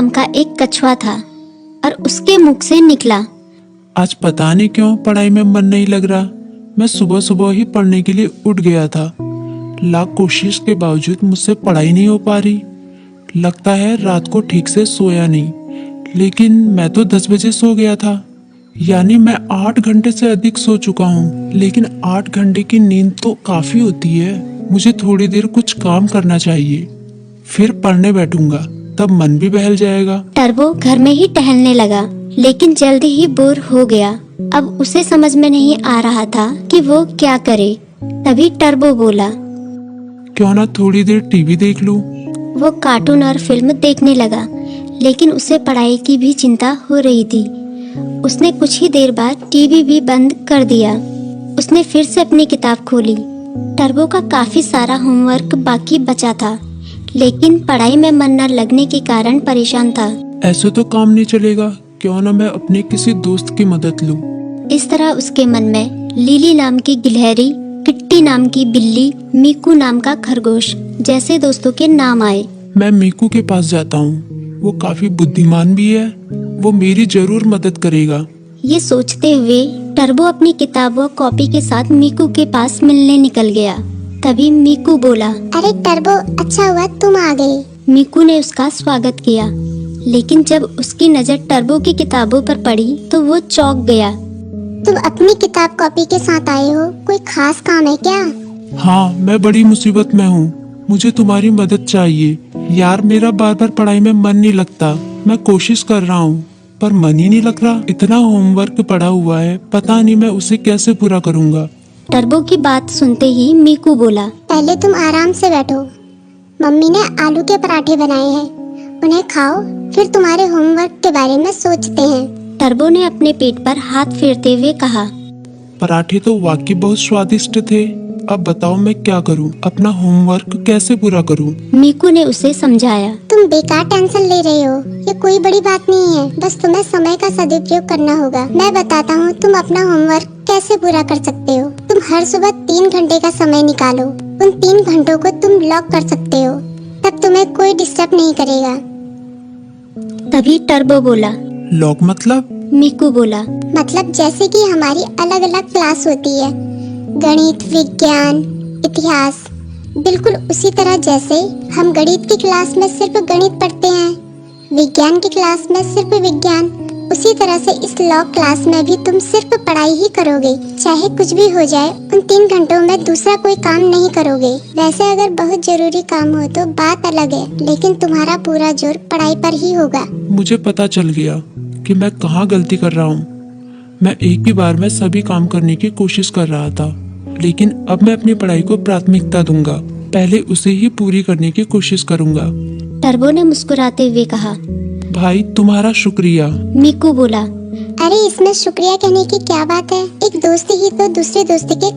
नाम का एक कछुआ था और उसके मुख से निकला, आज पता नहीं क्यों पढ़ाई में मन नहीं लग रहा। मैं सुबह सुबह ही पढ़ने के लिए उठ गया था। लाख कोशिश के बावजूद मुझसे पढ़ाई नहीं हो पा रही। लगता है रात को ठीक से सोया नहीं, लेकिन मैं तो 10 बजे सो गया था, यानी मैं 8 घंटे से अधिक सो चुका हूँ। लेकिन 8 घंटे की नींद तो काफी होती है। मुझे थोड़ी देर कुछ काम करना चाहिए, फिर पढ़ने बैठूंगा, तब मन भी बहल जाएगा। टर्बो घर में ही टहलने लगा, लेकिन जल्दी ही बोर हो गया। अब उसे समझ में नहीं आ रहा था कि वो क्या करे। तभी टर्बो बोला, क्यों ना थोड़ी देर टीवी देख लूं। वो कार्टून और फिल्म देखने लगा, लेकिन उसे पढ़ाई की भी चिंता हो रही थी। उसने कुछ ही देर बाद टीवी भी बंद कर दिया। उसने फिर से अपनी किताब खोली। टर्बो का काफी सारा होमवर्क बाकी बचा था, लेकिन पढ़ाई में मन न लगने के कारण परेशान था। ऐसे तो काम नहीं चलेगा, क्यों ना मैं अपने किसी दोस्त की मदद लूं। इस तरह उसके मन में लिली नाम की गिलहरी, किट्टी नाम की बिल्ली, मीकू नाम का खरगोश जैसे दोस्तों के नाम आए। मैं मीकू के पास जाता हूँ, वो काफी बुद्धिमान भी है, वो मेरी जरूर मदद करेगा। ये सोचते हुए टर्बो अपनी किताब व कॉपी के साथ मीकू के पास मिलने निकल गया। तभी मीकू बोला, अरे टर्बो, अच्छा हुआ तुम आ गए। मीकू ने उसका स्वागत किया, लेकिन जब उसकी नजर टर्बो की किताबों पर पड़ी तो वो चौंक गया। तुम अपनी किताब कॉपी के साथ आए हो, कोई खास काम है क्या? हाँ, मैं बड़ी मुसीबत में हूँ, मुझे तुम्हारी मदद चाहिए। यार, मेरा बार बार पढ़ाई में मन नहीं लगता। मैं कोशिश कर रहा हूँ, पर मन ही नहीं लग रहा। इतना होमवर्क पड़ा हुआ है, पता नहीं मैं उसे कैसे पूरा करूँगा। टर्बो की बात सुनते ही मीकू बोला, पहले तुम आराम से बैठो। मम्मी ने आलू के पराठे बनाए हैं, उन्हें खाओ, फिर तुम्हारे होमवर्क के बारे में सोचते हैं। टर्बो ने अपने पेट पर हाथ फेरते हुए कहा, पराठे तो वाकई बहुत स्वादिष्ट थे। अब बताओ मैं क्या करूं, अपना होमवर्क कैसे पूरा करूं? मीकू ने उसे समझाया। तुम बेकार टेंशन ले रहे हो, ये कोई बड़ी बात नहीं है, बस तुम्हें समय का सदुपयोग करना होगा। मैं बताता हूँ तुम अपना होमवर्क कैसे पूरा कर सकते हो। तुम हर सुबह 3 घंटे का समय निकालो, उन 3 घंटों को तुम लॉक कर सकते हो, तब तुम्हें कोई डिस्टर्ब नहीं करेगा। तभी टर्बो बोला, लॉक मतलब? मीकू बोला, मतलब जैसे कि हमारी अलग अलग क्लास होती है, गणित, विज्ञान, इतिहास, बिल्कुल उसी तरह जैसे हम गणित की क्लास में सिर्फ गणित पढ़ते हैं, विज्ञान की क्लास में सिर्फ विज्ञान, उसी तरह से इस लॉ क्लास में भी तुम सिर्फ पढ़ाई ही करोगे। चाहे कुछ भी हो जाए, उन 3 घंटों में दूसरा कोई काम नहीं करोगे। वैसे अगर बहुत जरूरी काम हो तो बात अलग है, लेकिन तुम्हारा पूरा जोर पढ़ाई पर ही होगा। मुझे पता चल गया कि मैं कहाँ गलती कर रहा हूँ। मैं एक ही बार में सभी काम करने की कोशिश कर रहा था, लेकिन अब मैं अपनी पढ़ाई को प्राथमिकता दूंगा। पहले उसे ही पूरी करने की कोशिश करूंगा। टर्बो ने मुस्कुराते हुए कहा। भाई, तुम्हारा शुक्रिया। मीकू बोला, अरे इसमें शुक्रिया कहने की क्या बात है, एक दोस्ती ही तो दूसरे दोस्ती के